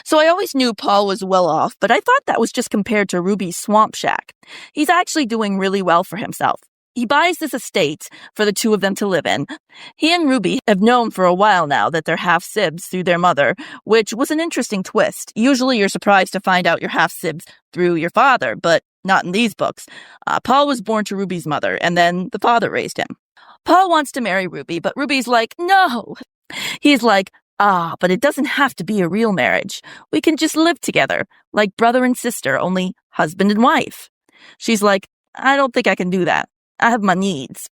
So I always knew Paul was well off, but I thought that was just compared to Ruby's swamp shack. He's actually doing really well for himself. He buys this estate for the two of them to live in. He and Ruby have known for a while now that they're half-sibs through their mother, which was an interesting twist. Usually you're surprised to find out you're half-sibs through your father, but not in these books. Paul was born to Ruby's mother, and then the father raised him. Paul wants to marry Ruby, but Ruby's like, no. He's like, but it doesn't have to be a real marriage. We can just live together, like brother and sister, only husband and wife. She's like, I don't think I can do that. I have my needs.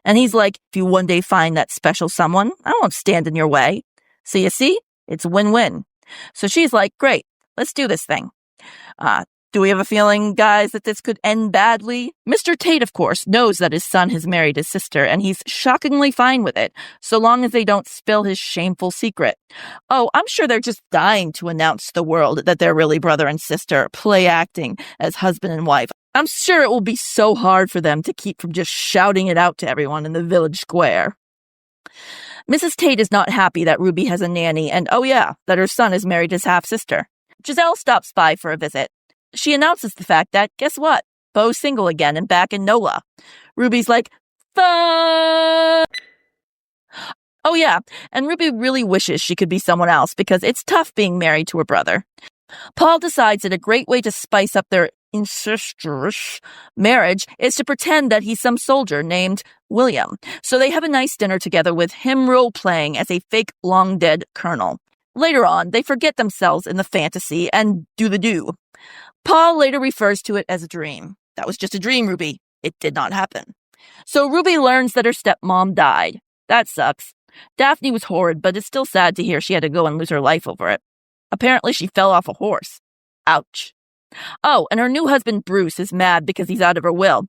And he's like, if you one day find that special someone, I won't stand in your way. So you see, it's win-win. So she's like, great, let's do this thing. Do we have a feeling, guys, that this could end badly? Mr. Tate, of course, knows that his son has married his sister, and he's shockingly fine with it, so long as they don't spill his shameful secret. Oh, I'm sure they're just dying to announce to the world that they're really brother and sister, play acting as husband and wife. I'm sure it will be so hard for them to keep from just shouting it out to everyone in the village square. Mrs. Tate is not happy that Ruby has a nanny, and oh yeah, that her son is married his half-sister. Giselle stops by for a visit. She announces the fact that, guess what? Beau's single again and back in NOLA. Ruby's like, fuck! Oh yeah, and Ruby really wishes she could be someone else because it's tough being married to her brother. Paul decides that a great way to spice up their incestuous marriage is to pretend that he's some soldier named William. So they have a nice dinner together with him role-playing as a fake long-dead colonel. Later on, they forget themselves in the fantasy and do the do. Paul later refers to it as a dream. That was just a dream, Ruby. It did not happen. So Ruby learns that her stepmom died. That sucks. Daphne was horrid, but it's still sad to hear she had to go and lose her life over it. Apparently she fell off a horse. Ouch. Oh, and her new husband Bruce is mad because he's out of her will.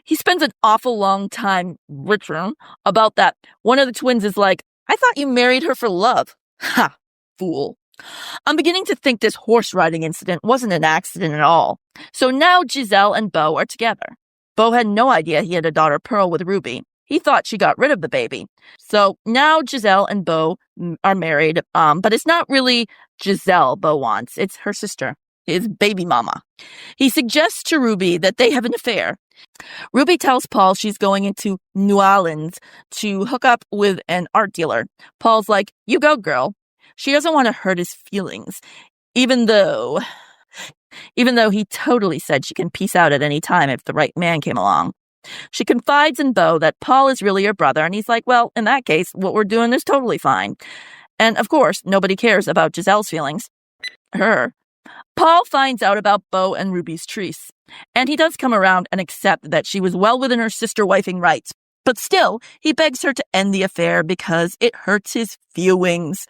He spends an awful long time ripping about that. One of the twins is like, I thought you married her for love. Ha, fool. I'm beginning to think this horse riding incident wasn't an accident at all. So now Giselle and Beau are together. Beau had no idea he had a daughter Pearl with Ruby. He thought she got rid of the baby. So now Giselle and Beau are married, but it's not really Giselle Beau wants. It's her sister, his baby mama. He suggests to Ruby that they have an affair. Ruby tells Paul she's going into New Orleans to hook up with an art dealer. Paul's like, you go, girl. She doesn't want to hurt his feelings, even though he totally said she can peace out at any time if the right man came along. She confides in Beau that Paul is really her brother, and he's like, well, in that case, what we're doing is totally fine. And of course, nobody cares about Giselle's feelings. Her. Paul finds out about Beau and Ruby's tryst, and he does come around and accept that she was well within her sister-wifing rights. But still, he begs her to end the affair because it hurts his feelings.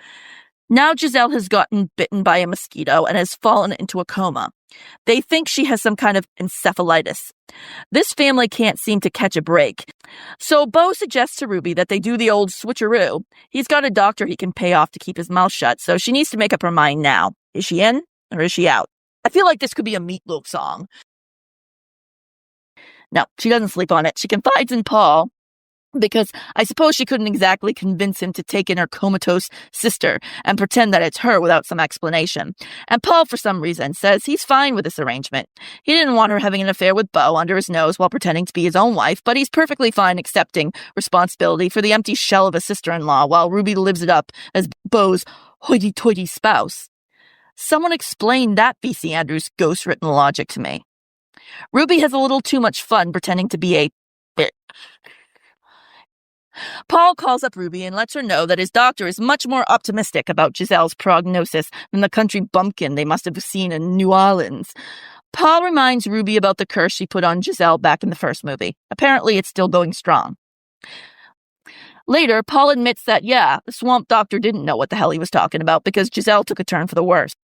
Now Giselle has gotten bitten by a mosquito and has fallen into a coma. They think she has some kind of encephalitis. This family can't seem to catch a break. So Beau suggests to Ruby that they do the old switcheroo. He's got a doctor he can pay off to keep his mouth shut, so she needs to make up her mind now. Is she in or is she out? I feel like this could be a Meatloaf song. No, she doesn't sleep on it. She confides in Paul, because I suppose she couldn't exactly convince him to take in her comatose sister and pretend that it's her without some explanation. And Paul, for some reason, says he's fine with this arrangement. He didn't want her having an affair with Beau under his nose while pretending to be his own wife, but he's perfectly fine accepting responsibility for the empty shell of a sister-in-law while Ruby lives it up as Beau's hoity-toity spouse. Someone explain that V.C. Andrews' ghost-written logic to me. Ruby has a little too much fun pretending to be a bitch. Paul calls up Ruby and lets her know that his doctor is much more optimistic about Giselle's prognosis than the country bumpkin they must have seen in New Orleans. Paul reminds Ruby about the curse she put on Giselle back in the first movie. Apparently, it's still going strong. Later, Paul admits that, yeah, the swamp doctor didn't know what the hell he was talking about because Giselle took a turn for the worse.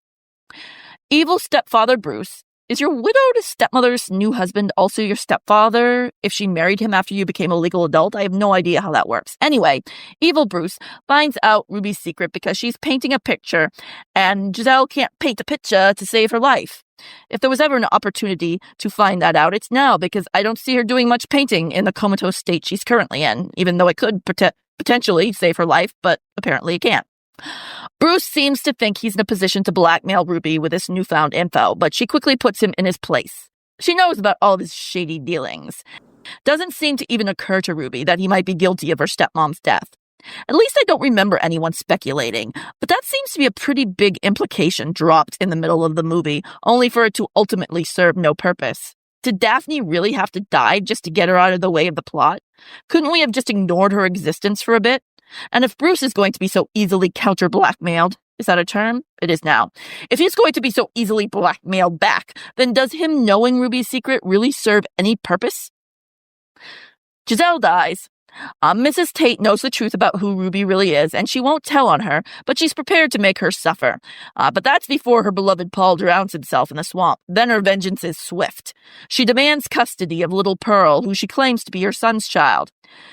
Evil stepfather Bruce. Is your widowed stepmother's new husband also your stepfather if she married him after you became a legal adult? I have no idea how that works. Anyway, evil Bruce finds out Ruby's secret because she's painting a picture and Giselle can't paint a picture to save her life. If there was ever an opportunity to find that out, it's now because I don't see her doing much painting in the comatose state she's currently in, even though it could potentially save her life, but apparently it can't. Bruce seems to think he's in a position to blackmail Ruby with this newfound info, but she quickly puts him in his place. She knows about all of his shady dealings. Doesn't seem to even occur to Ruby that he might be guilty of her stepmom's death. At least I don't remember anyone speculating, but that seems to be a pretty big implication dropped in the middle of the movie, only for it to ultimately serve no purpose. Did Daphne really have to die just to get her out of the way of the plot? Couldn't we have just ignored her existence for a bit? And if Bruce is going to be so easily counter-blackmailed, is that a term? It is now. If he's going to be so easily blackmailed back, then does him knowing Ruby's secret really serve any purpose? Giselle dies. Mrs. Tate knows the truth about who Ruby really is, and she won't tell on her, but she's prepared to make her suffer. But that's before her beloved Paul drowns himself in the swamp. Then her vengeance is swift. She demands custody of little Pearl, who she claims to be her son's child.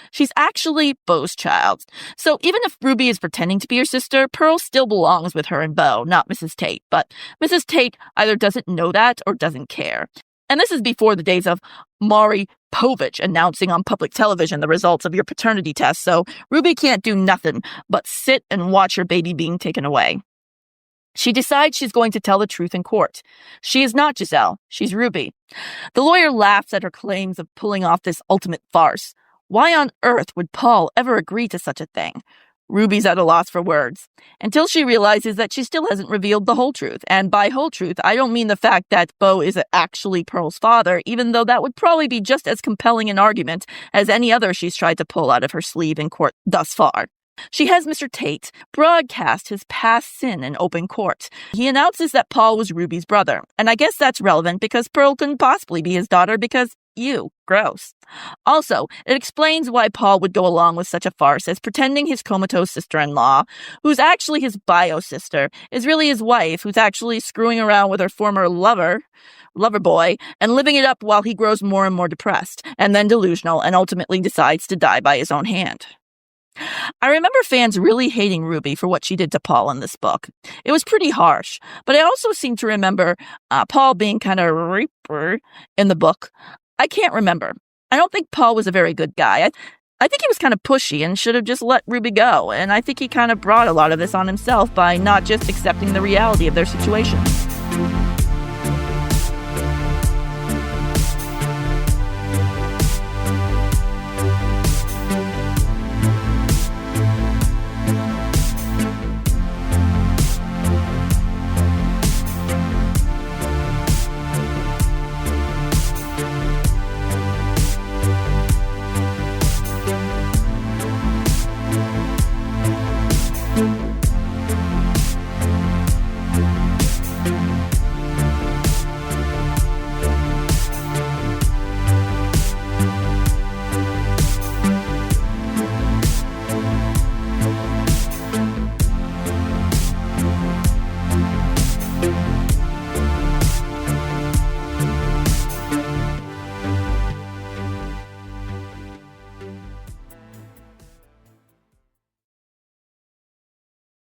She's actually Beau's child. So even if Ruby is pretending to be her sister, Pearl still belongs with her and Beau, not Mrs. Tate. But Mrs. Tate either doesn't know that or doesn't care. And this is before the days of Maury Povich announcing on public television the results of your paternity test, so Ruby can't do nothing but sit and watch her baby being taken away. She decides she's going to tell the truth in court. She is not Giselle, she's Ruby. The lawyer laughs at her claims of pulling off this ultimate farce. Why on earth would Paul ever agree to such a thing? Ruby's at a loss for words, until she realizes that she still hasn't revealed the whole truth. And by whole truth, I don't mean the fact that Beau is actually Pearl's father, even though that would probably be just as compelling an argument as any other she's tried to pull out of her sleeve in court thus far. She has Mr. Tate broadcast his past sin in open court. He announces that Paul was Ruby's brother, and I guess that's relevant because Pearl couldn't possibly be his daughter because gross. Also, it explains why Paul would go along with such a farce as pretending his comatose sister-in-law, who's actually his bio sister, is really his wife, who's actually screwing around with her former lover boy, and living it up while he grows more and more depressed, and then delusional, and ultimately decides to die by his own hand. I remember fans really hating Ruby for what she did to Paul in this book. It was pretty harsh, but I also seem to remember Paul being kind of reaper in the book. I can't remember. I don't think Paul was a very good guy. I think he was kind of pushy and should have just let Ruby go, and I think he kind of brought a lot of this on himself by not just accepting the reality of their situation.